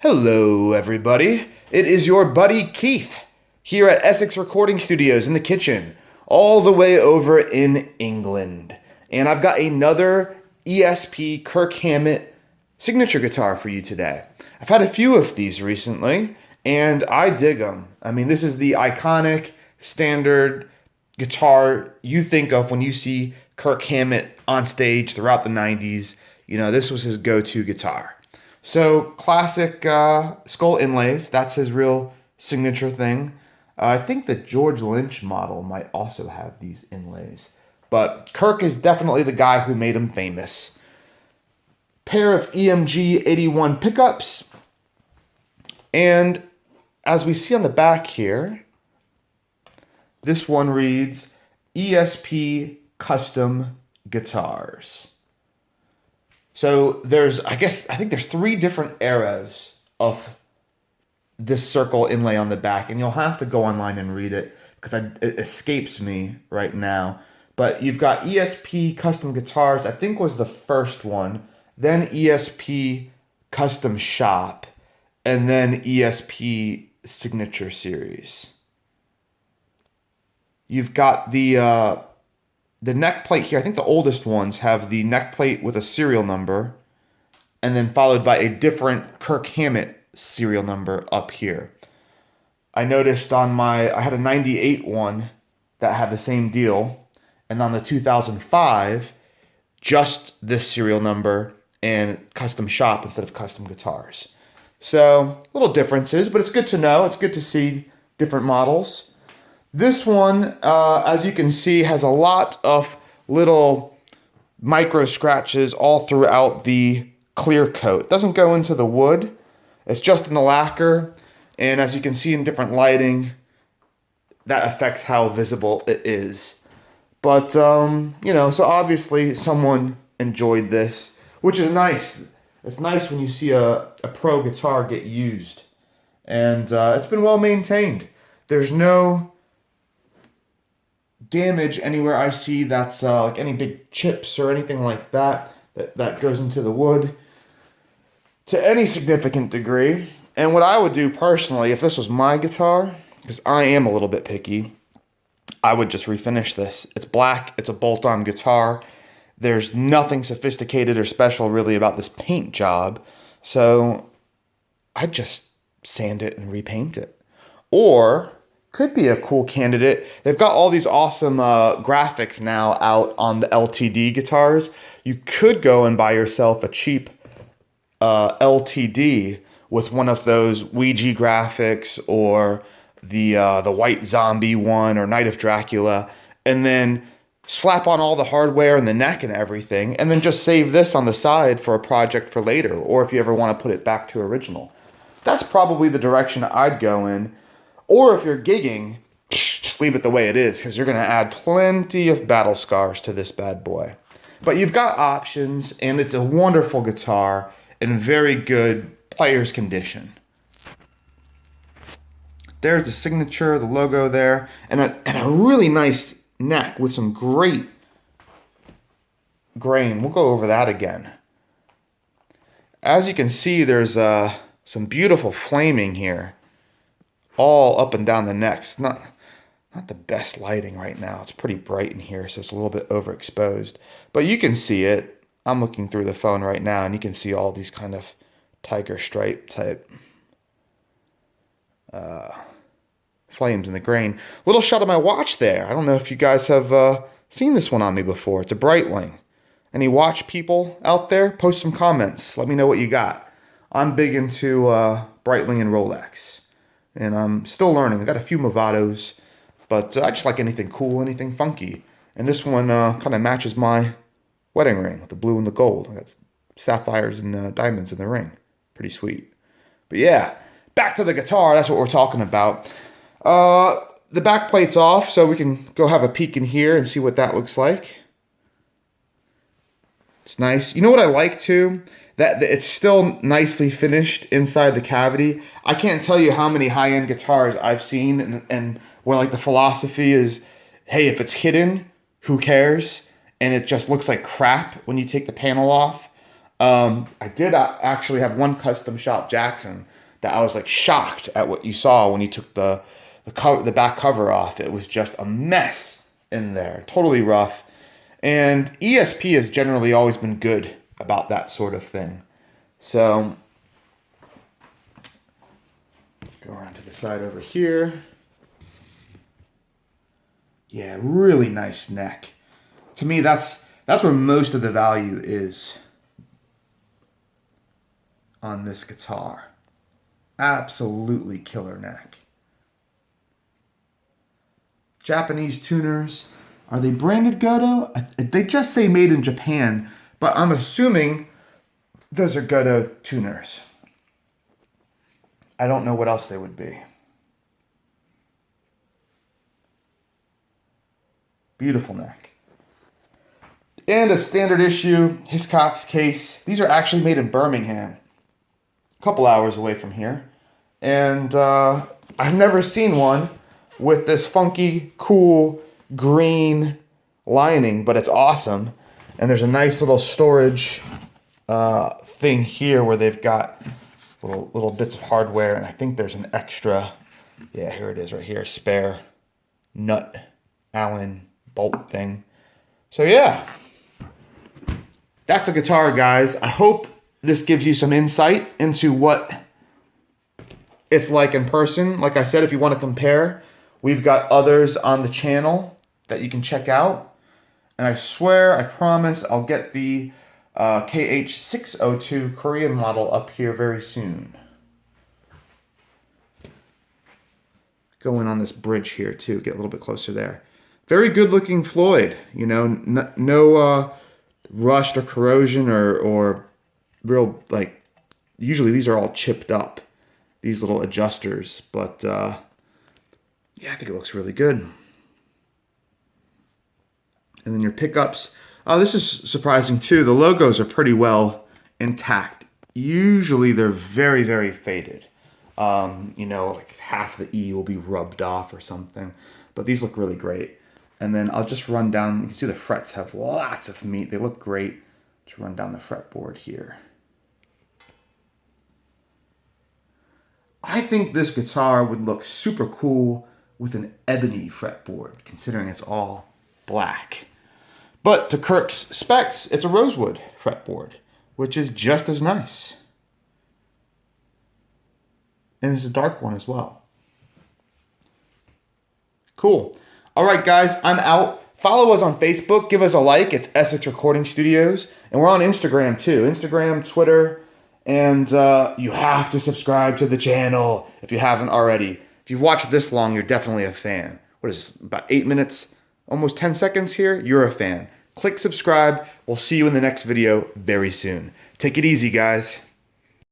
Hello, everybody. It is your buddy Keith here at Essex Recording Studios in the kitchen, all the way over in England. And I've got another ESP Kirk Hammett signature guitar for you today. I've had a few of these recently, and I dig them. I mean, this is the iconic, standard guitar you think of when you see Kirk Hammett on stage throughout the 90s. You know, this was his go-to guitar. So classic skull inlays, that's his real signature thing. I think the George Lynch model might also have these inlays. But Kirk is definitely the guy who made him famous. Pair of EMG 81 pickups. And as we see on the back here, this one reads ESP Custom Guitars. So I think there's three different eras of this circle inlay on the back, and you'll have to go online and read it because it escapes me right now. But you've got ESP Custom Guitars, I think was the first one, then ESP Custom Shop, and then ESP Signature Series. You've got the neck plate here. I think the oldest ones have the neck plate with a serial number and then followed by a different Kirk Hammett serial number up here. I noticed I had a 98 one that had the same deal, and on the 2005, just this serial number and custom shop instead of custom guitars. So little differences, but it's good to know. It's good to see different models. This one, as you can see, has a lot of little micro scratches all throughout the clear coat. It doesn't go into the wood. It's just in the lacquer. And as you can see in different lighting, that affects how visible it is. But, so obviously someone enjoyed this, which is nice. It's nice when you see a pro guitar get used. And it's been well maintained. There's no damage anywhere I see that's like any big chips or anything like that goes into the wood to any significant degree. And what I would do personally, if this was my guitar, because I am a little bit picky, I would just refinish this. It's black, it's a bolt-on guitar. There's nothing sophisticated or special really about this paint job. So I'd just sand it and repaint it. Or could be a cool candidate. They've got all these awesome graphics now out on the LTD guitars. You could go and buy yourself a cheap LTD with one of those Ouija graphics or the White Zombie one or Night of Dracula, and then slap on all the hardware and the neck and everything, and then just save this on the side for a project for later, or if you ever want to put it back to original. That's probably the direction I'd go in. Or if you're gigging, just leave it the way it is because you're going to add plenty of battle scars to this bad boy. But you've got options, and it's a wonderful guitar in very good player's condition. There's the signature, the logo there, and a really nice neck with some great grain. We'll go over that again. As you can see, there's some beautiful flaming here. All up and down the neck. It's not the best lighting right now. It's pretty bright in here, so it's a little bit overexposed. But you can see it. I'm looking through the phone right now, and you can see all these kind of tiger stripe type flames in the grain. Little shot of my watch there. I don't know if you guys have seen this one on me before. It's a Breitling. Any watch people out there? Post some comments. Let me know what you got. I'm big into Breitling and Rolex. And I'm still learning. I got a few Movados, but I just like anything cool, anything funky. And this one kind of matches my wedding ring, the blue and the gold. I got sapphires and diamonds in the ring. Pretty sweet. But yeah, back to the guitar. That's what we're talking about. The back plate's off, so we can go have a peek in here and see what that looks like. It's nice. You know what I like too? That it's still nicely finished inside the cavity. I can't tell you how many high-end guitars I've seen and where like the philosophy is, hey, if it's hidden, who cares? And it just looks like crap when you take the panel off. I did actually have one custom shop Jackson that I was like shocked at what you saw when you took the back cover off. It was just a mess in there, totally rough. And ESP has generally always been good about that sort of thing. So go around to the side over here. Yeah, really nice neck. To me, that's where most of the value is on this guitar. Absolutely killer neck. Japanese tuners, are they branded Goto? They just say made in Japan, but I'm assuming those are Goto tuners. I don't know what else they would be. Beautiful neck. And a standard issue Hiscox case. These are actually made in Birmingham, a couple hours away from here. And I've never seen one with this funky, cool, green lining, but it's awesome. And there's a nice little storage thing here where they've got little bits of hardware, and I think there's an extra, yeah, here it is right here, spare nut Allen bolt thing. So yeah, that's the guitar, guys. I hope this gives you some insight into what it's like in person. Like I said, if you want to compare, we've got others on the channel that you can check out. And I swear, I promise, I'll get the KH-602 Korean model up here very soon. Go in on this bridge here too, get a little bit closer there. Very good looking Floyd, you know, no rust or corrosion or real, like, usually these are all chipped up, these little adjusters, but yeah, I think it looks really good. And then your pickups, oh, this is surprising too, the logos are pretty well intact. Usually they're very, very faded. You know, like half the E will be rubbed off or something, but these look really great. And then I'll just run down, you can see the frets have lots of meat. They look great. Just run down the fretboard here. I think this guitar would look super cool with an ebony fretboard, considering it's all black. But to Kirk's specs, it's a rosewood fretboard, which is just as nice. And it's a dark one as well. Cool. All right, guys, I'm out. Follow us on Facebook. Give us a like. It's Essex Recording Studios. And we're on Instagram, too. Instagram, Twitter. And you have to subscribe to the channel if you haven't already. If you've watched this long, you're definitely a fan. What is this, about 8 minutes? Almost 10 seconds here? You're a fan. Click subscribe. We'll see you in the next video very soon. Take it easy, guys.